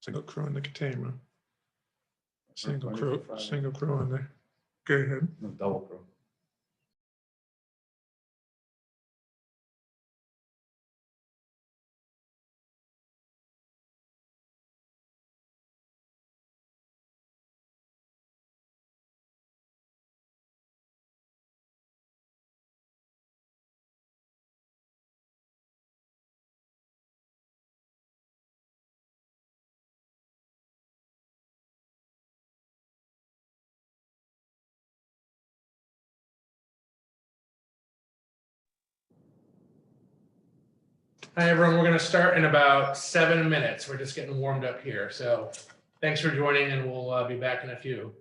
Single crew in the containment. Single Monday crew, through Friday. single crew on there. Go ahead. No, double crew. Hi, everyone. We're going to start in about 7 minutes. We're just getting warmed up here. So thanks for joining, and we'll be back in a few.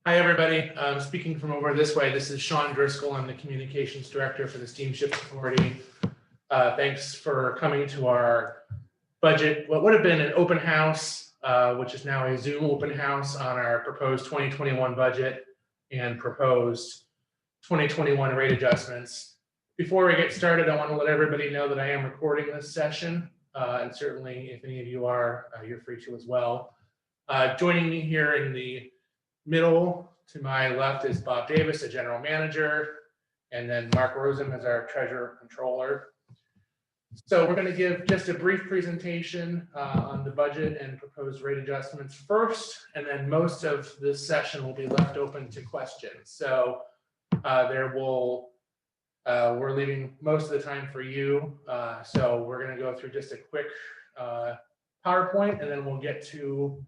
Hi, everybody. Speaking from over this way, this is Sean Driscoll. I'm the Communications Director for the Steamship Authority. Thanks for coming to our budget, what would have been an open house, which is now a Zoom open house on our proposed 2021 budget and proposed 2021 rate adjustments. Before we get started, I want to let everybody know that I am recording this session, and certainly if any of you are, you're free to as well. Joining me here in the middle to my left is Bob Davis, the General Manager, and then Mark Rosen is our Treasurer Controller. So we're going to give just a brief presentation on the budget and proposed rate adjustments first, and then most of this session will be left open to questions. So we're leaving most of the time for you. So we're going to go through just a quick PowerPoint, and then we'll get to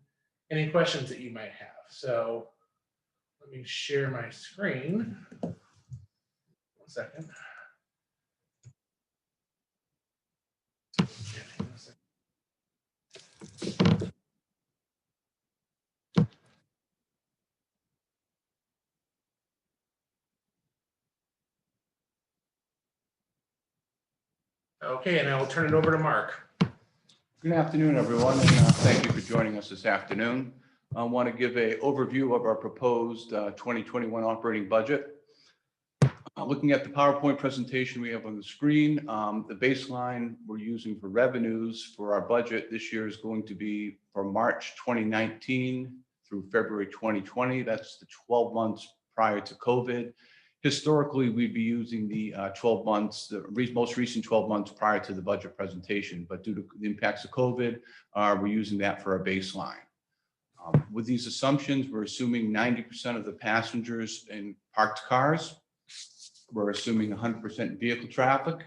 any questions that you might have. So let me share my screen. 1 second. Okay, and I will turn it over to Mark. Good afternoon, everyone, and thank you for joining us this afternoon. I want to give an overview of our proposed 2021 operating budget. Looking at the PowerPoint presentation we have on the screen, the baseline we're using for revenues for our budget this year is going to be from March 2019 through February 2020. That's the 12 months prior to COVID. Historically, we'd be using the 12 months, the most recent 12 months prior to the budget presentation, but due to the impacts of COVID, we're using that for our baseline. With these assumptions, we're assuming 90% of the passengers in parked cars. We're assuming 100% vehicle traffic.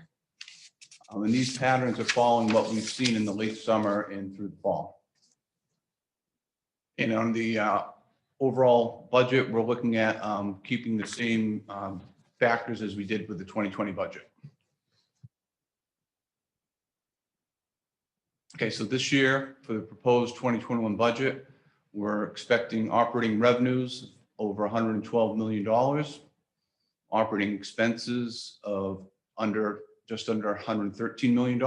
And these patterns are following what we've seen in the late summer and through the fall. And on the overall budget, we're looking at keeping the same factors as we did with the 2020 budget. Okay, so this year for the proposed 2021 budget, we're expecting operating revenues over $112 million, operating expenses of just under $113 million,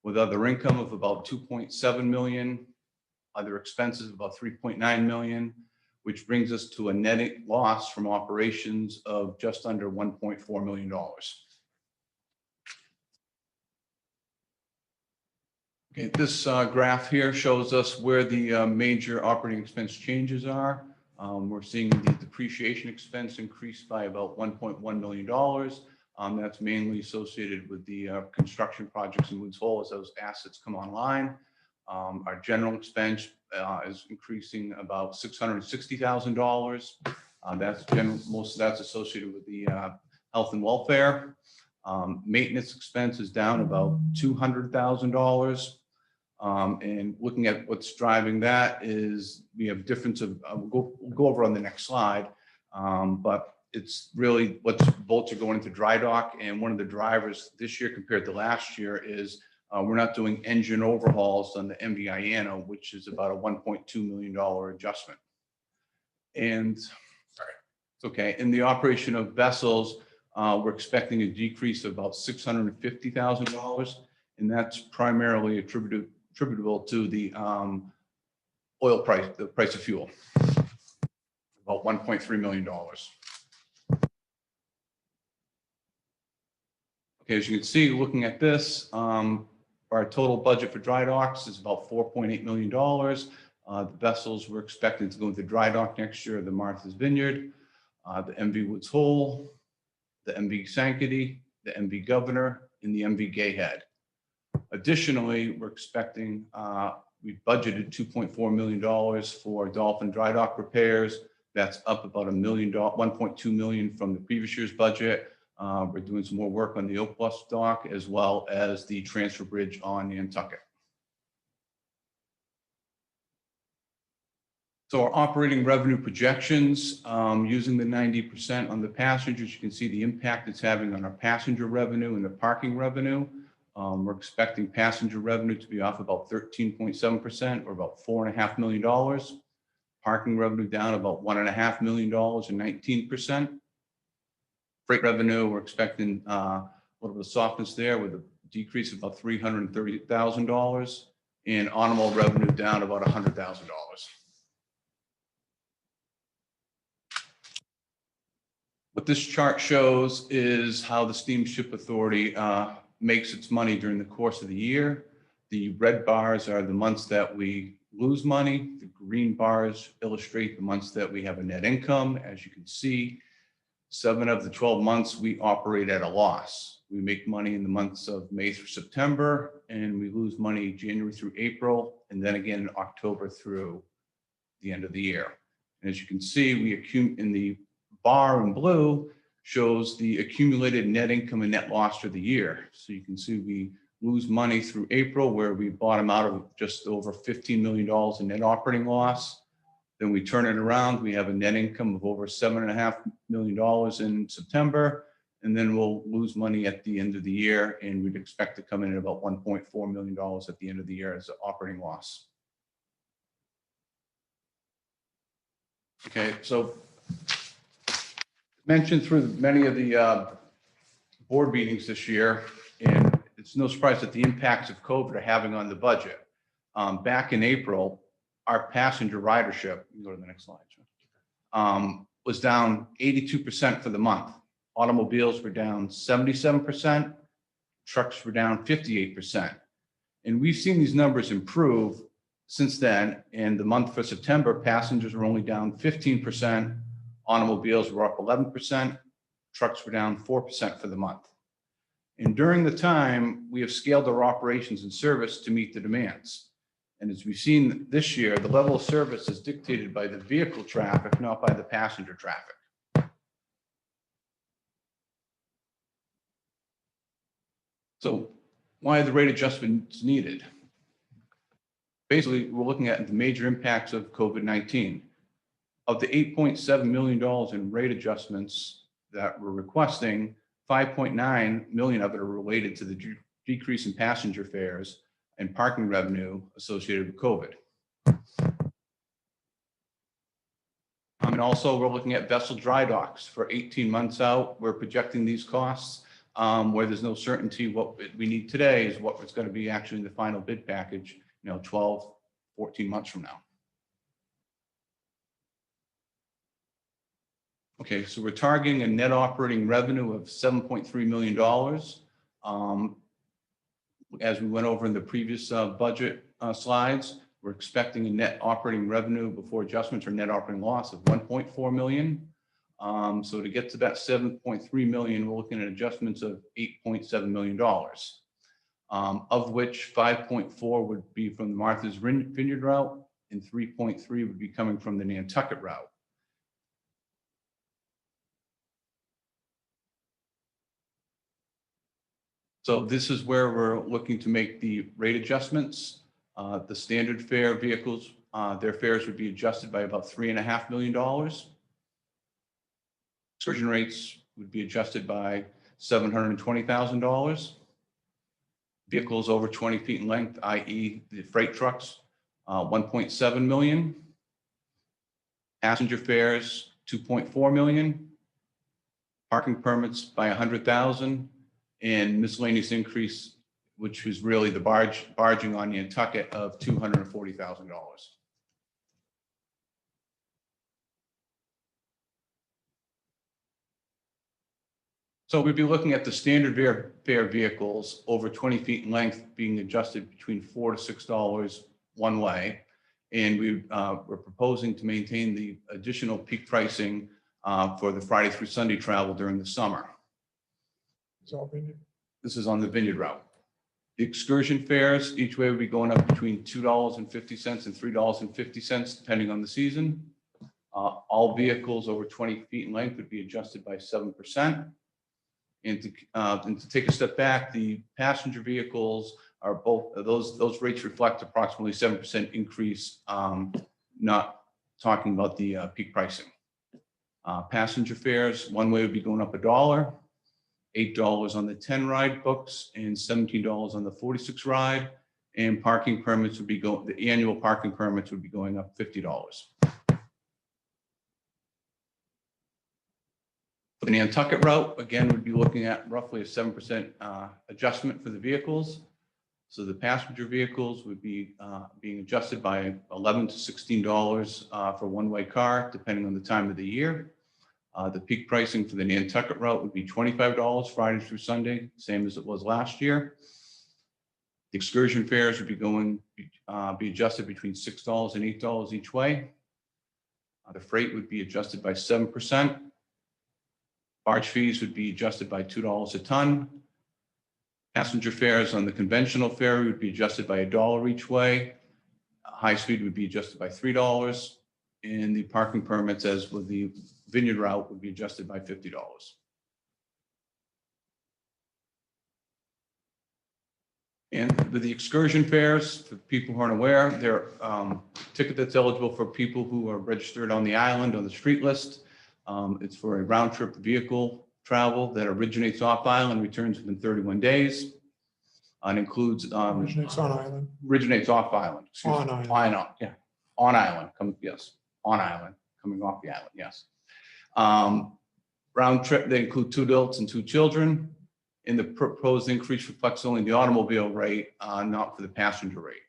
with other income of about $2.7 million, other expenses of about $3.9 million, which brings us to a net loss from operations of just under $1.4 million. Okay, this graph here shows us where the major operating expense changes are. We're seeing the depreciation expense increase by about $1.1 million. That's mainly associated with the construction projects in Woods Hole as those assets come online. Our general expense is increasing about $660,000. Most of that's associated with the health and welfare. Maintenance expense is down about $200,000. And looking at what's driving that is we have difference of, we'll go over on the next slide, but it's really what's boats are going into dry dock. And one of the drivers this year compared to last year is we're not doing engine overhauls on the MV Iano, which is about a $1.2 million adjustment. And sorry, it's okay. In the operation of vessels, we're expecting a decrease of about $650,000, and that's primarily attributable to the oil price, the price of fuel, about $1.3 million. Okay, as you can see, looking at this, our total budget for dry docks is about $4.8 million. The vessels we're expecting to go into dry dock next year are the Martha's Vineyard, the MV Woods Hole, the MV Sankaty, the MV Governor, and the MV Gayhead. Additionally, we're expecting, we budgeted $2.4 million for Dolphin dry dock repairs. That's up about $1.2 million from the previous year's budget. We're doing some more work on the Oak Bluff dock as well as the transfer bridge on Nantucket. So our operating revenue projections, using the 90% on the passengers, you can see the impact it's having on our passenger revenue and the parking revenue. We're expecting passenger revenue to be off about 13.7%, or about $4.5 million. Parking revenue down about $1.5 million or 19%. Freight revenue, we're expecting a little bit of softness there with a decrease of about $330,000, and automobile revenue down about $100,000. What this chart shows is how the Steamship Authority makes its money during the course of the year. The red bars are the months that we lose money. The green bars illustrate the months that we have a net income. As you can see, 7 of the 12 months we operate at a loss. We make money in the months of May through September, and we lose money January through April, and then again in October through the end of the year. And as you can see, we accumulate in the bar in blue shows the accumulated net income and net loss for the year. So you can see we lose money through April, where we bottom out of just over $15 million in net operating loss. Then we turn it around. We have a net income of over $7.5 million in September, and then we'll lose money at the end of the year, and we'd expect to come in at about $1.4 million at the end of the year as an operating loss. Okay, so mentioned through many of the board meetings this year, and it's no surprise that the impacts of COVID are having on the budget. Back in April, our passenger ridership, you can go to the next slide, was down 82% for the month. Automobiles were down 77%, trucks were down 58%. And we've seen these numbers improve since then. In the month for September, passengers were only down 15%, automobiles were up 11%, trucks were down 4% for the month. And during the time, we have scaled our operations and service to meet the demands. And as we've seen this year, the level of service is dictated by the vehicle traffic, not by the passenger traffic. So why are the rate adjustments needed? Basically, we're looking at the major impacts of COVID-19. Of the $8.7 million in rate adjustments that we're requesting, $5.9 million of it are related to the decrease in passenger fares and parking revenue associated with COVID. And also, we're looking at vessel dry docks for 18 months out. We're projecting these costs where there's no certainty. What we need today is what it's going to be actually in the final bid package, 12, 14 months from now. Okay, so we're targeting a net operating revenue of $7.3 million. As we went over in the previous budget slides, we're expecting a net operating revenue before adjustments or net operating loss of $1.4 million. So to get to that $7.3 million, we're looking at adjustments of $8.7 million, of which 5.4 would be from the Martha's Vineyard route and 3.3 would be coming from the Nantucket route. So this is where we're looking to make the rate adjustments. The standard fare vehicles, their fares would be adjusted by about $3.5 million. Excursion rates would be adjusted by $720,000. Vehicles over 20 feet in length, i.e. the freight trucks, $1.7 million. Passenger fares, $2.4 million. Parking permits by $100,000. And miscellaneous increase, which was really the barging on Nantucket, of $240,000. So we'd be looking at the standard fare vehicles over 20 feet in length being adjusted between $4 to $6 one way. And we're proposing to maintain the additional peak pricing for the Friday through Sunday travel during the summer. This is on the Vineyard route. The excursion fares each way would be going up between $2.50 and $3.50, depending on the season. All vehicles over 20 feet in length would be adjusted by 7%. And to take a step back, the passenger vehicles are both, those rates reflect approximately 7% increase, not talking about the peak pricing. Passenger fares, one way would be going up $1, $8 on the 10 ride books and $17 on the 46 ride. And parking permits would be the annual parking permits would be going up $50. For the Nantucket route, again, we'd be looking at roughly a 7% adjustment for the vehicles. So the passenger vehicles would be being adjusted by $11 to $16 for a one-way car, depending on the time of the year. The peak pricing for the Nantucket route would be $25 Friday through Sunday, same as it was last year. The excursion fares would be adjusted between $6 and $8 each way. The freight would be adjusted by 7%. Barge fees would be adjusted by $2 a ton. Passenger fares on the conventional ferry would be adjusted by $1 each way. High speed would be adjusted by $3. And the parking permits, as with the Vineyard route, would be adjusted by $50. And with the excursion fares, for people who aren't aware, they're ticket that's eligible for people who are registered on the island on the street list. It's for a round trip vehicle travel that originates off island, returns within 31 days. And includes Originates on island. originates off island. excuse On me. island. On island. On island, coming off the island. Yes. Round trip. They include 2 adults and 2 children. And the proposed increase reflects only the automobile rate, not for the passenger rate.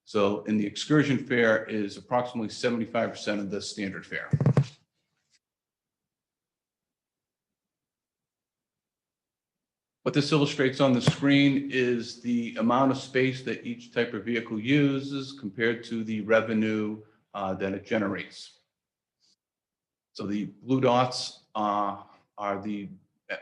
So, in the excursion fare is approximately 75% of the standard fare. What this illustrates on the screen is the amount of space that each type of vehicle uses compared to the revenue that it generates. So the blue dots are the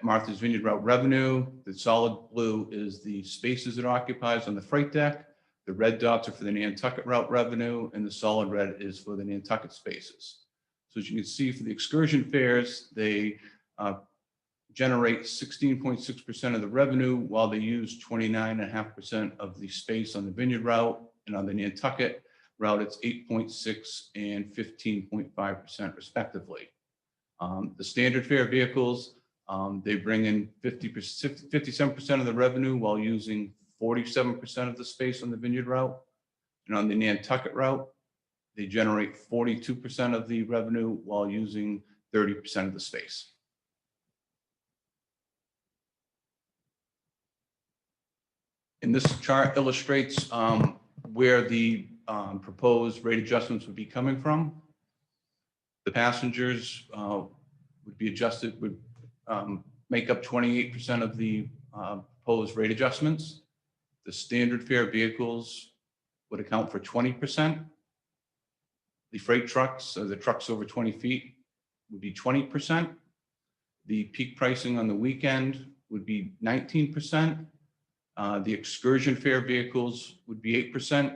Martha's Vineyard route revenue. The solid blue is the spaces it occupies on the freight deck. The red dots are for the Nantucket route revenue, and the solid red is for the Nantucket spaces. So as you can see, for the excursion fares, they generate 16.6% of the revenue, while they use 29.5% of the space on the Vineyard route, and on the Nantucket route, it's 8.6 and 15.5% respectively. The standard fare vehicles, they bring in 57% of the revenue while using 47% of the space on the Vineyard route. And on the Nantucket route, they generate 42% of the revenue while using 30% of the space. And this chart illustrates where the proposed rate adjustments would be coming from. The passengers would be adjusted, would make up 28% of the proposed rate adjustments. The standard fare vehicles would account for 20%. The freight trucks, or the trucks over 20 feet, would be 20%. The peak pricing on the weekend would be 19%. The excursion fare vehicles would be 8%,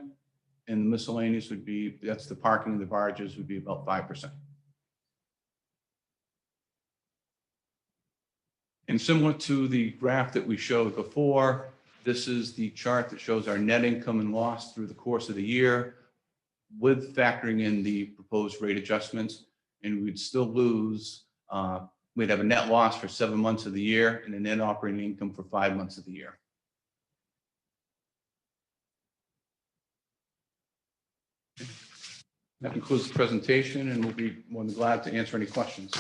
and the miscellaneous would be, that's the parking of the barges, would be about 5%. And similar to the graph that we showed before, this is the chart that shows our net income and loss through the course of the year, with factoring in the proposed rate adjustments, and we'd still lose, we'd have a net loss for 7 months of the year and a net operating income for 5 months of the year. That concludes the presentation, and we'll be more than glad to answer any questions.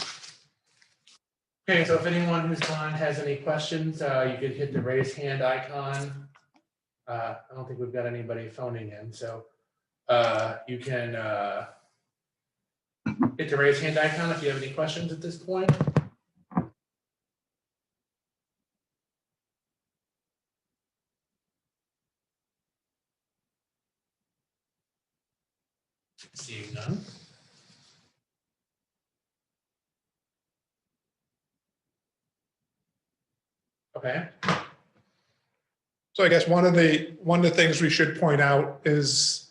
Okay, so if anyone who's on has any questions, you could hit the raise hand icon. I don't think we've got anybody phoning in, so you can hit the raise hand icon if you have any questions at this point. Seeing none. Okay. So I guess one of the things we should point out is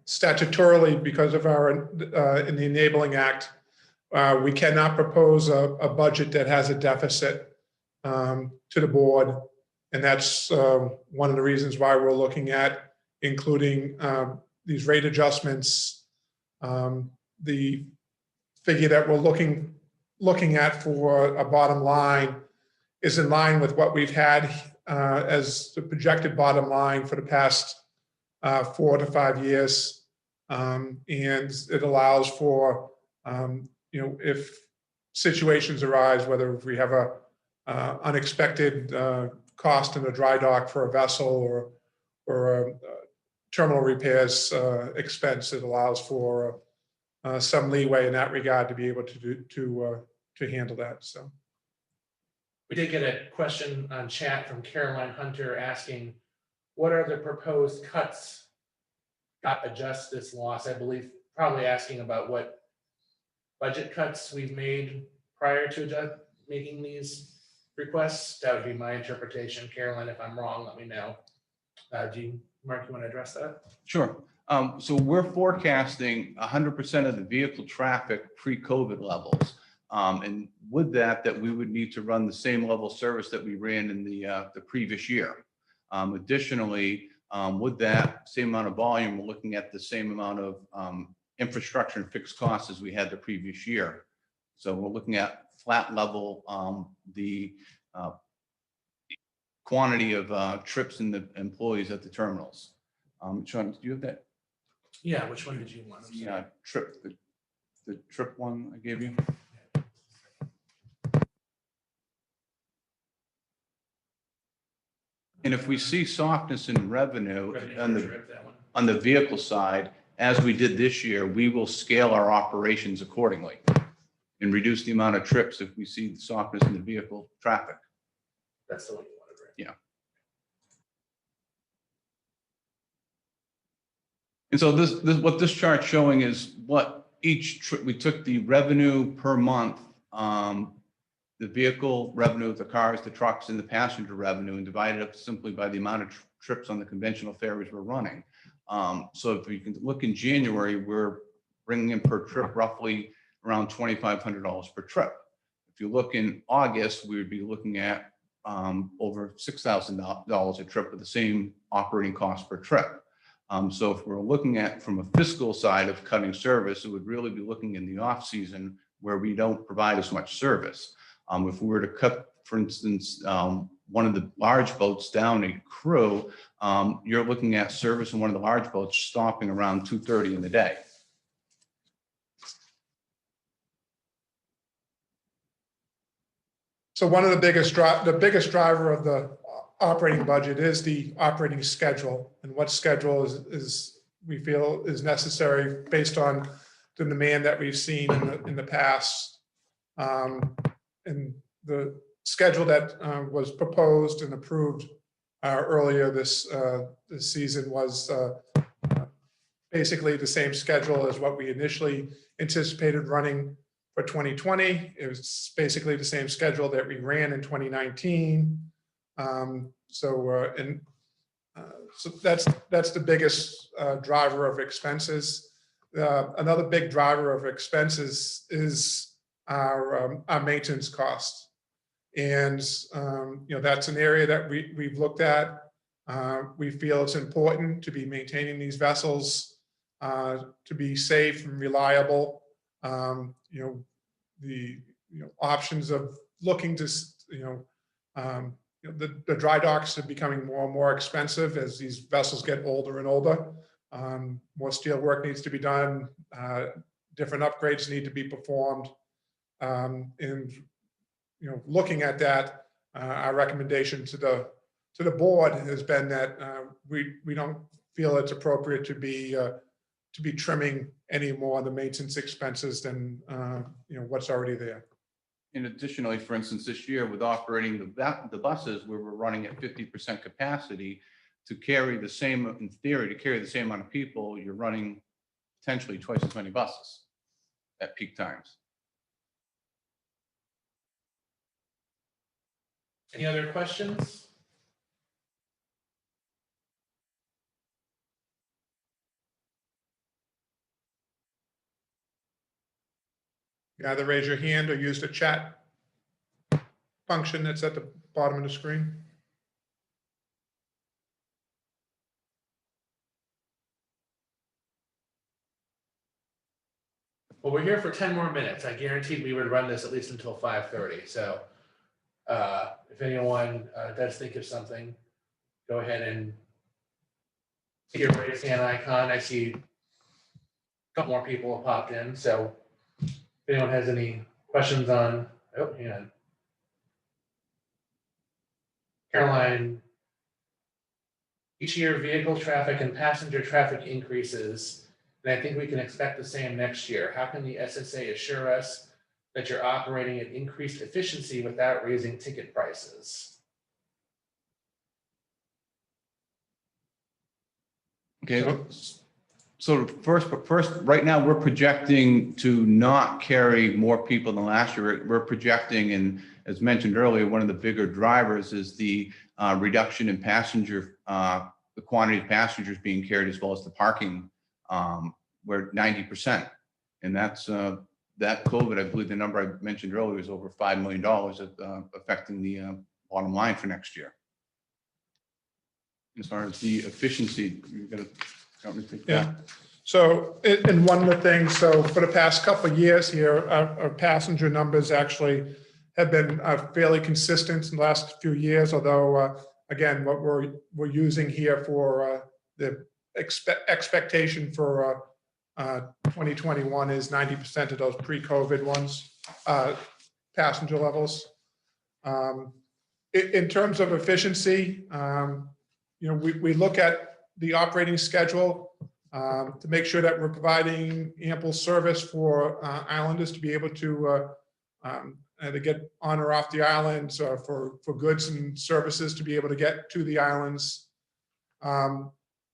statutorily, because of our in the Enabling Act, we cannot propose a budget that has a deficit to the board, and that's one of the reasons why we're looking at including these rate adjustments. The figure that we're looking at for a bottom line is in line with what we've had as the projected bottom line for the past 4 to 5 years. And it allows for, if situations arise, whether if we have a unexpected cost in a dry dock for a vessel or a terminal repairs expense, it allows for some leeway in that regard to be able to handle that. So. We did get a question on chat from Caroline Hunter asking, what are the proposed cuts that adjust this loss? I believe probably asking about what budget cuts we've made prior to making these requests. That would be my interpretation. Caroline, if I'm wrong, let me know. Mark, you want to address that? Sure. So we're forecasting 100% of the vehicle traffic pre-COVID levels. And with that we would need to run the same level of service that we ran in the previous year. Additionally, with that same amount of volume, we're looking at the same amount of infrastructure and fixed costs as we had the previous year. So we're looking at flat level, the quantity of trips and the employees at the terminals. Sean, do you have that? Yeah, which one did you want? Yeah, the trip one I gave you. And if we see softness in revenue on the vehicle side, as we did this year, we will scale our operations accordingly and reduce the amount of trips if we see the softness in the vehicle traffic. That's the one you wanted, right? Yeah. And so what this chart's showing is what each trip, we took the revenue per month, the vehicle revenue, the cars, the trucks, and the passenger revenue, and divided up simply by the amount of trips on the conventional ferries we're running. So if you can look in January, we're bringing in per trip roughly around $2,500 per trip. If you look in August, we would be looking at over $6,000 a trip with the same operating cost per trip. So if we're looking at from a fiscal side of cutting service, it would really be looking in the off season where we don't provide as much service. If we were to cut, for instance, one of the large boats down a crew, you're looking at service in one of the large boats stopping around 2:30 in the day. So one of the biggest driver of the operating budget is the operating schedule, and what schedule is we feel is necessary based on the demand that we've seen in the past. And the schedule that was proposed and approved earlier this season was basically the same schedule as what we initially anticipated running for 2020. It was basically the same schedule that we ran in 2019. So that's the biggest driver of expenses. Another big driver of expenses is our maintenance costs, and that's an area that we've looked at. We feel it's important to be maintaining these vessels to be safe and reliable. The options of looking to the dry docks are becoming more and more expensive as these vessels get older and older. More steel work needs to be done. Different upgrades need to be performed. And looking at that, our recommendation to the board has been that we don't feel it's appropriate to be trimming any more of the maintenance expenses than what's already there. And additionally, for instance, this year with operating the buses, where we're running at 50% capacity, to carry the same, in theory, to carry the same amount of people, you're running potentially twice as many buses at peak times. Any other questions? You either raise your hand or use the chat function that's at the bottom of the screen. Well, we're here for 10 more minutes. I guaranteed we would run this at least until 5:30. So if anyone does think of something, go ahead and see your raise hand icon. I see a couple more people have popped in. So if anyone has any Questions on, oh, hang on. Caroline, each year vehicle traffic and passenger traffic increases, and I think we can expect the same next year. How can the SSA assure us that you're operating at increased efficiency without raising ticket prices? Okay, so first, right now, we're projecting to not carry more people than last year. We're projecting, and as mentioned earlier, one of the bigger drivers is the reduction in passenger, the quantity of passengers being carried, as well as the parking, we're 90%. And that's that COVID, I believe the number I mentioned earlier is over $5 million affecting the bottom line for next year. As far as the efficiency, you're going to help me take that. Yeah. So, and one of the things, so for the past couple of years here, our passenger numbers actually have been fairly consistent in the last few years, although, again, what we're using here for the expectation for 2021 is 90% of those pre-COVID ones, passenger levels. In terms of efficiency, we look at the operating schedule to make sure that we're providing ample service for islanders to be able to get on or off the islands, for goods and services to be able to get to the islands.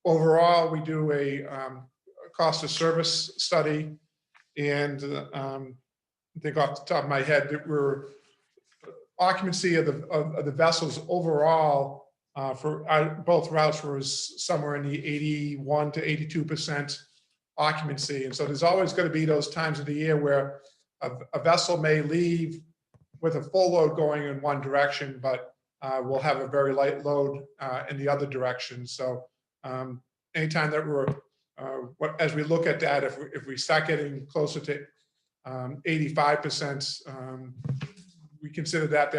Overall, we do a cost of service study, and I think off the top of my head that we're occupancy of the vessels overall for both routes was somewhere in the 81 to 82% occupancy. And so there's always going to be those times of the year where a vessel may leave with a full load going in one direction, but we'll have a very light load in the other direction. So anytime that we're, as we look at that, if we start getting closer to 85%, we consider that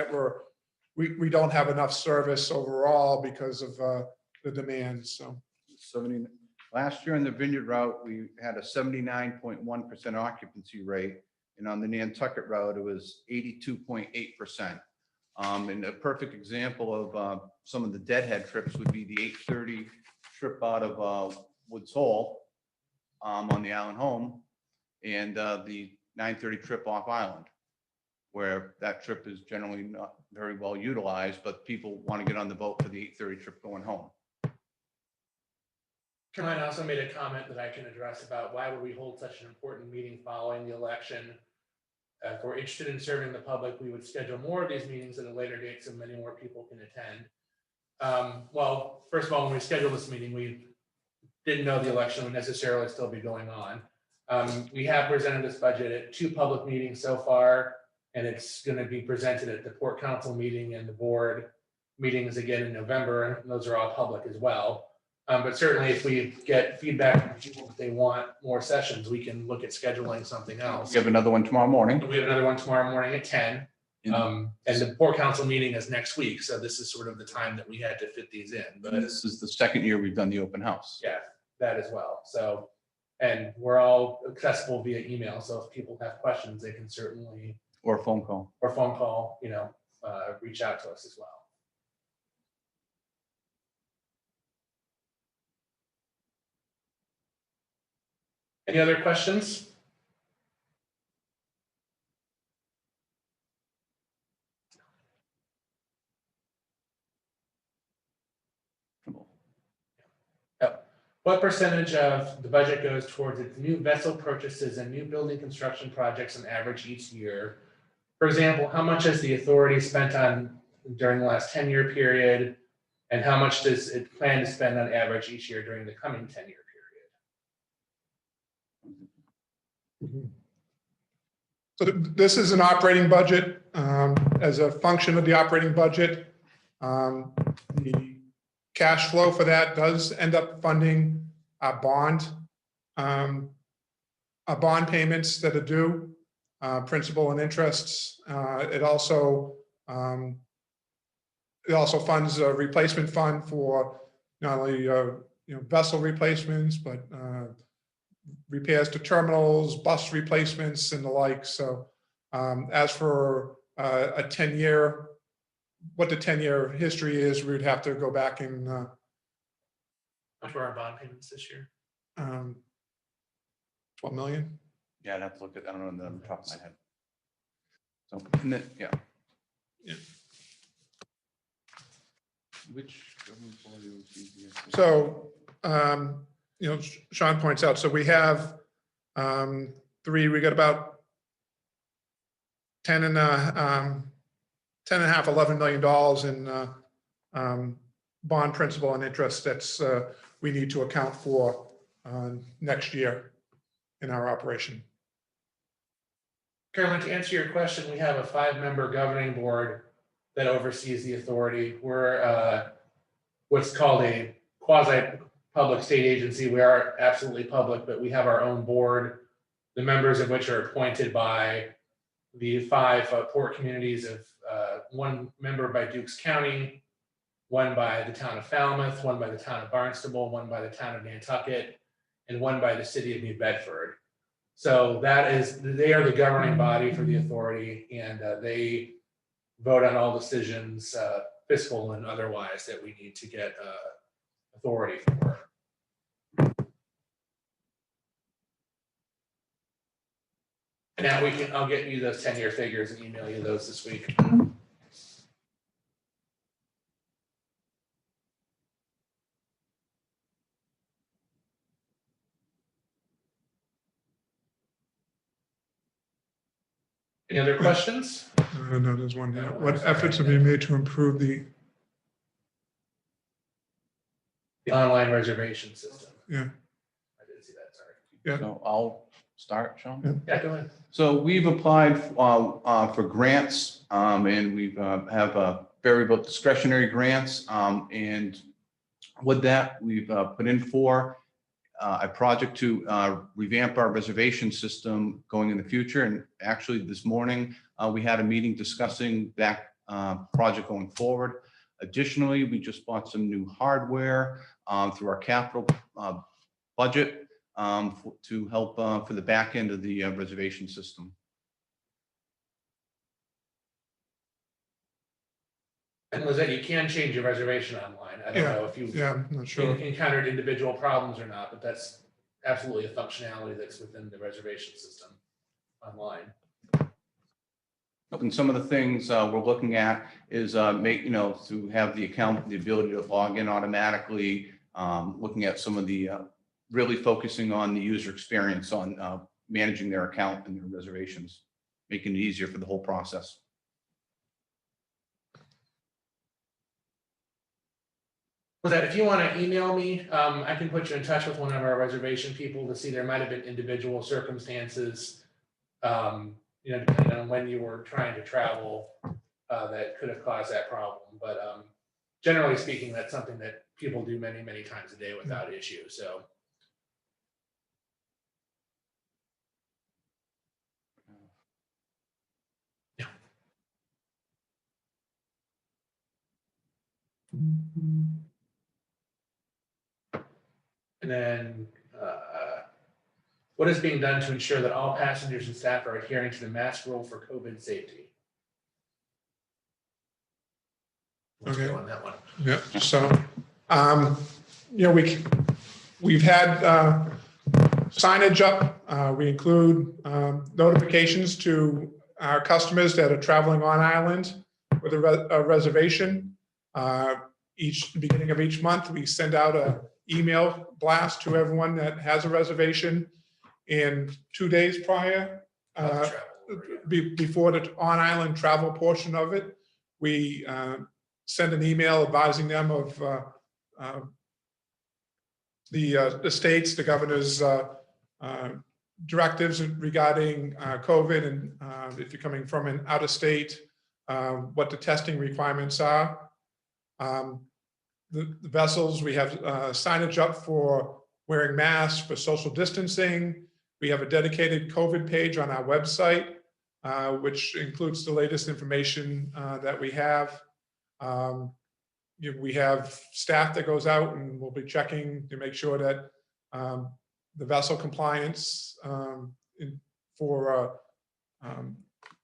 we don't have enough service overall because of the demand. So 70, last year on the Vineyard route, we had a 79.1% occupancy rate. And on the Nantucket route, it was 82.8%. And a perfect example of some of the deadhead trips would be the 8:30 trip out of Woods Hole on the island home, and the 9:30 trip off island, where that trip is generally not very well utilized, but people want to get on the boat for the 8:30 trip going home. Caroline also made a comment that I can address about why would we hold such an important meeting following the election. If we're interested in serving the public, we would schedule more of these meetings at a later date so many more people can attend. Well, first of all, when we scheduled this meeting, we didn't know the election would necessarily still be going on. We have presented this budget at 2 public meetings so far, and it's going to be presented at the Port Council meeting and the board meetings again in November, and those are all public as well. But certainly if we get feedback from people that they want more sessions, we can look at scheduling something else. We have another one tomorrow morning. We have another one tomorrow morning at 10. And the Port Council meeting is next week. So this is sort of the time that we had to fit these in. But This is the second year we've done the open house. yeah, that as well. So, and we're all accessible via email. So if people have questions, they can certainly, Or a phone call. or phone call, reach out to us as well. Any other questions? What percentage of the budget goes towards its new vessel purchases and new building construction projects on average each year? For example, how much has the authority spent on during the last 10-year period? And how much does it plan to spend on average each year during the coming 10-year period? So this is an operating budget. As a function of the operating budget, the cash flow for that does end up funding our bond payments that are due, principal and interests. It also funds a replacement fund for not only vessel replacements, but repairs to terminals, bus replacements, and the like. So As for a 10-year, what the 10-year history is, we would have to go back and How much were our bond payments this year? 12 million. Yeah, I'd have to look at, I don't know on the top of my head. So, and then, yeah. Yeah. Which government body was easier? So, Sean points out, so we have we got about 10 and a half, $11 million in bond principal and interest that's we need to account for next year in our operation. Carolyn, to answer your question, we have a 5-member governing board that oversees the authority. We're what's called a quasi-public state agency. We are absolutely public, but we have our own board, the members of which are appointed by the 5 port communities of 1 member by Dukes County, 1 by the town of Falmouth, 1 by the town of Barnstable, 1 by the town of Nantucket, and 1 by the city of New Bedford. So they are the governing body for the authority, and they vote on all decisions, fiscal and otherwise, that we need to get authority for. And now I'll get you those 10-year figures and email you those this week. Any other questions? No, there's one here. What efforts have been made to improve the, The online reservation system. yeah, I didn't see that, sorry. So I'll start, Sean. Yeah, go ahead. So we've applied for grants, and we have variable discretionary grants. And with that, we've put in for a project to revamp our reservation system going in the future. And actually, this morning, we had a meeting discussing that project going forward. Additionally, we just bought some new hardware through our capital budget to help for the back end of the reservation system. And Lizette, you can change your reservation online. I don't know if you I'm not sure. encountered individual problems or not, but that's absolutely a functionality that's within the reservation system online. And some of the things we're looking at is to have the account, the ability to log in automatically, looking at some of the really focusing on the user experience on managing their account and their reservations, making it easier for the whole process. With that, if you want to email me, I can put you in touch with one of our reservation people to see there might have been individual circumstances, depending on when you were trying to travel, that could have caused that problem. But generally speaking, that's something that people do many, many times a day without issue. So. Yeah. And then what is being done to ensure that all passengers and staff are adhering to the mask rule for COVID safety? Let's Okay. go on that one. Yeah, so, we've had signage up. We include notifications to our customers that are traveling on island with a reservation. Beginning of each month, we send out a email blast to everyone that has a reservation. And 2 days prior, before the on-island travel portion of it, we send an email advising them of the states, the governor's directives regarding COVID, and if you're coming from an out of state, what the testing requirements are. The vessels, we have signage up for wearing masks, for social distancing. We have a dedicated COVID page on our website, which includes the latest information that we have. We have staff that goes out and we'll be checking to make sure that the vessel compliance for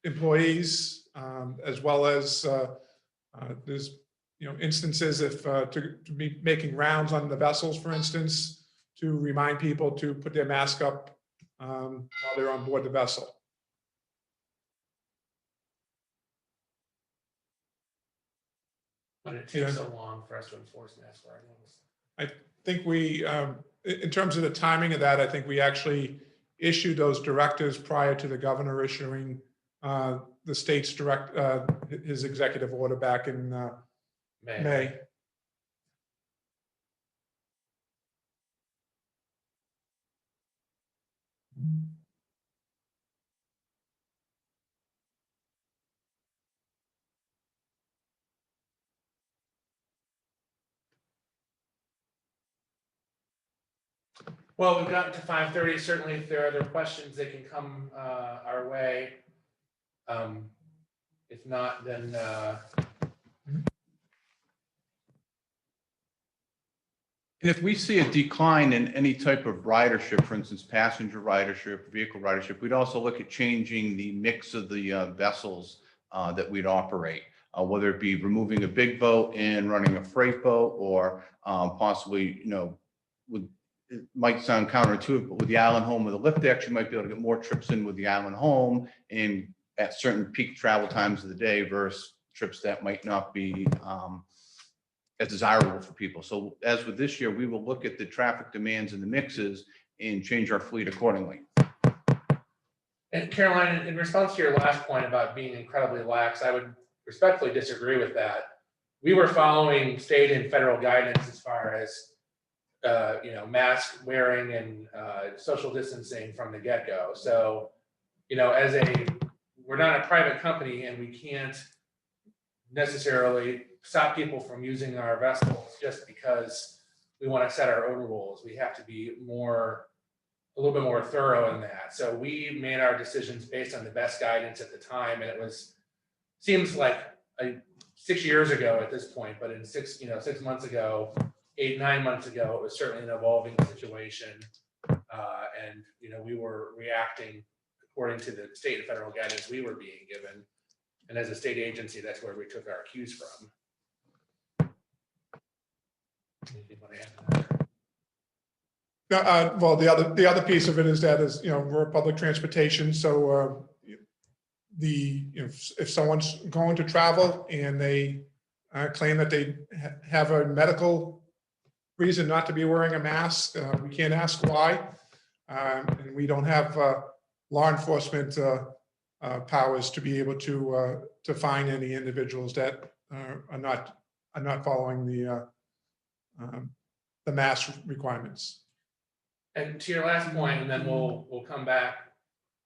employees, as well as there's, instances if to be making rounds on the vessels, for instance, to remind people to put their mask up while they're on board the vessel. But it Yeah. takes so long for us to enforce mask wearing. I think we, in terms of the timing of that, I think we actually issued those directives prior to the governor issuing the state's his executive order back in May. Well, we've gotten to 5:30. Certainly, if there are other questions, they can come our way. If not, then And if we see a decline in any type of ridership, for instance, passenger ridership, vehicle ridership, we'd also look at changing the mix of the vessels that we'd operate, whether it be removing a big boat and running a freight boat, or possibly, it might sound counterintuitive, but with the Island Home with the lift decks, you might be able to get more trips in with the Island Home and at certain peak travel times of the day versus trips that might not be as desirable for people. So as with this year, we will look at the traffic demands and the mixes and change our fleet accordingly. And Caroline, in response to your last point about being incredibly lax, I would respectfully disagree with that. We were following state and federal guidance as far as mask wearing and social distancing from the get-go. So, we're not a private company and we can't necessarily stop people from using our vessels just because we want to set our own rules. We have to be a little bit more thorough in that. So we made our decisions based on the best guidance at the time, and it seems like 6 years ago at this point, but in 6 months ago, 8-9 months ago, it was certainly an evolving situation, and we were reacting according to the state and federal guidance we were being given. And as a state agency, that's where we took our cues from. Anything you want to add to that? Well, the other piece of it is that we're public transportation, so if someone's going to travel and they claim that they have a medical reason not to be wearing a mask, we can't ask why, and we don't have law enforcement powers to be able to fine any individuals that are not following the mask requirements. And to your last point, and then we'll come back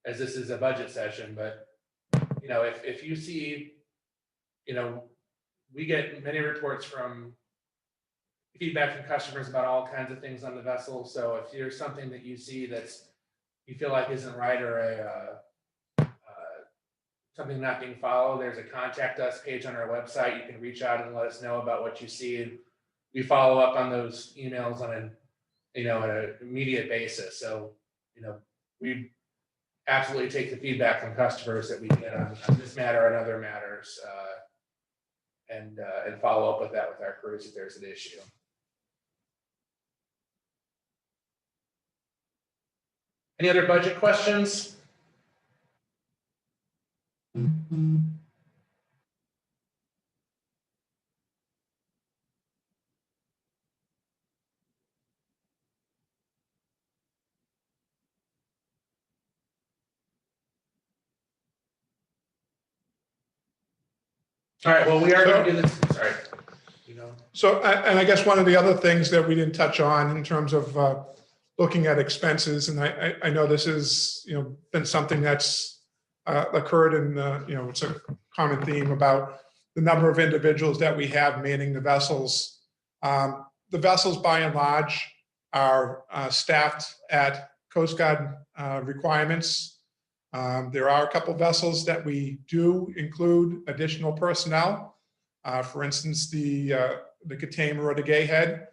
as this is a budget session, but if you see, we get many reports from feedback from customers about all kinds of things on the vessel. So if there's something that you see you feel like isn't right, or something not being followed, there's a contact us page on our website. You can reach out and let us know about what you see. We follow up on those emails on an immediate basis. So, we absolutely take the feedback from customers that we get on this matter and other matters, and follow up with that with our crews if there's an issue. Any other budget questions? All right, well, we are going to do this. Sorry. So, and I guess one of the other things that we didn't touch on in terms of looking at expenses, and I know this has been something that's occurred in it's a common theme about the number of individuals that we have manning the vessels. The vessels, by and large, are staffed at Coast Guard requirements. There are a couple vessels that we do include additional personnel. For instance, the Katama or the Gayhead.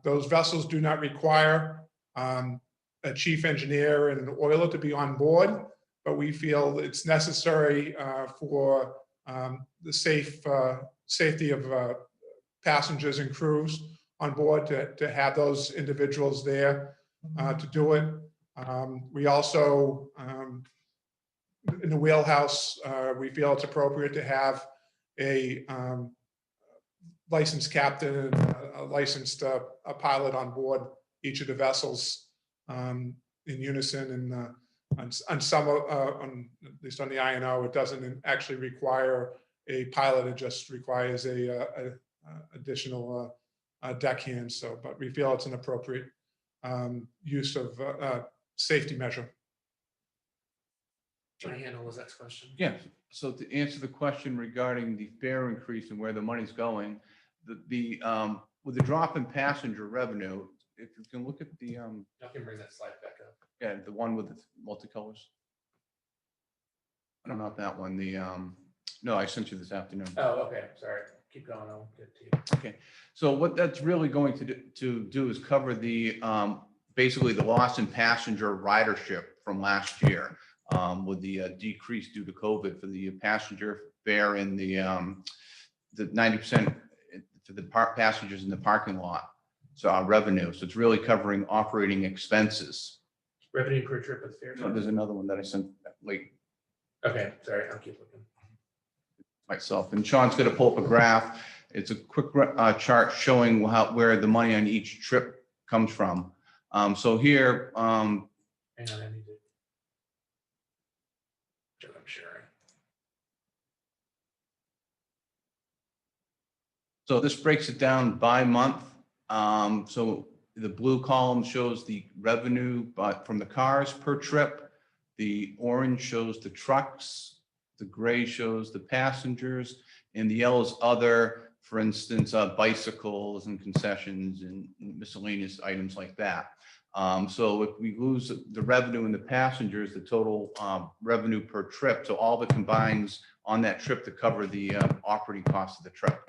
Those vessels do not require a chief engineer and an oiler to be on board. but we feel it's necessary for the safety of passengers and crews on board to have those individuals there to do it. We also, in the wheelhouse, we feel it's appropriate to have a licensed captain and a licensed a pilot on board each of the vessels in unison. And on some, at least on the INO, it doesn't actually require a pilot. It just requires a additional deckhand. So, but we feel it's an appropriate use of safety measure. Can I handle Lizette's question? Yeah, so to answer the question regarding the fare increase and where the money's going, with the drop in passenger revenue, if you can look at the, I can bring that slide back up. yeah, the one with the multicolors. No, not that one, no, I sent you this afternoon. Oh, okay, sorry. Keep going, I'll get to you. Okay, so what that's really going to do is cover the, basically the loss in passenger ridership from last year, with the decrease due to COVID for the passenger fare and the 90% for the passengers in the parking lot. So our revenue, so it's really covering operating expenses. Revenue per trip with fare. So there's another one that I sent late Okay, sorry, I'll keep looking. myself, and Sean's going to pull up a graph. It's a quick chart showing where the money on each trip comes from. So here, Hang on, I need to. I'm sharing. so this breaks it down by month. So the blue column shows the revenue from the cars per trip. The orange shows the trucks. The gray shows the passengers, and the yellow is other, for instance, bicycles and concessions and miscellaneous items like that. So if we lose the revenue in the passengers, the total revenue per trip, so all that combines on that trip to cover the operating costs of the trip.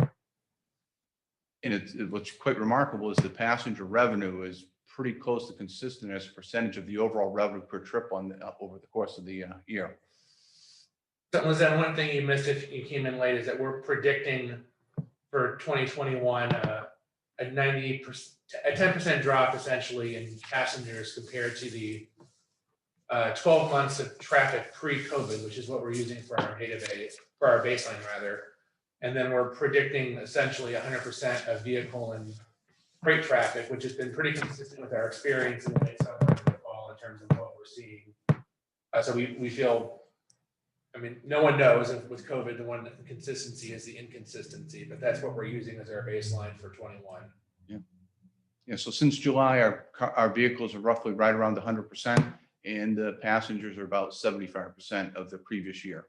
And what's quite remarkable is the passenger revenue is pretty close to consistent as a percentage of the overall revenue per trip over the course of the year. So was that one thing you missed if you came in late is that we're predicting for 2021 a 10% drop essentially in passengers compared to the 12 months of traffic pre-COVID, which is what we're using for our database, for our baseline rather. And then we're predicting essentially 100% of vehicle and freight traffic, which has been pretty consistent with our experience in the late summer and the fall in terms of what we're seeing. So we feel, I mean, no one knows if with COVID, the consistency is the inconsistency, but that's what we're using as our baseline for 21. Yeah, so since July, our vehicles are roughly right around 100%, and the passengers are about 75% of the previous year.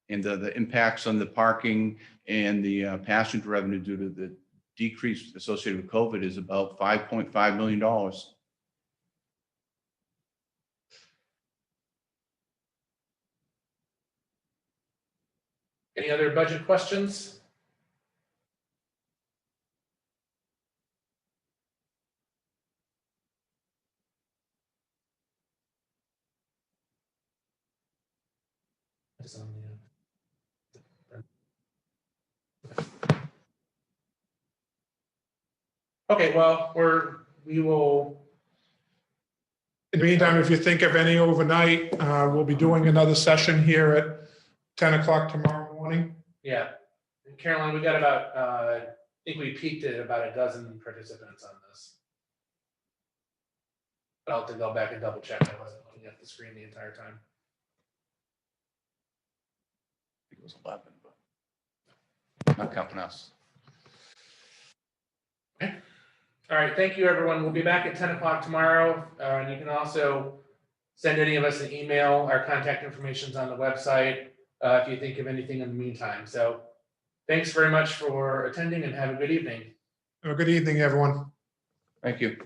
And the impacts on the parking and the passenger revenue due to the decrease associated with COVID is about $5.5 million. Any other budget questions? Okay, well, we will. In the meantime, if you think of any overnight, we'll be doing another session here at 10 o'clock tomorrow morning. Yeah, and Caroline, we got about, I think we peaked at about a dozen participants on this. But I'll have to go back and double check. I wasn't looking at the screen the entire time. I think it was 11, but not counting us. All right, thank you, everyone. We'll be back at 10 o'clock tomorrow. And you can also send any of us an email. Our contact information is on the website if you think of anything in the meantime. So thanks very much for attending and have a good evening. Have a good evening, everyone. Thank you.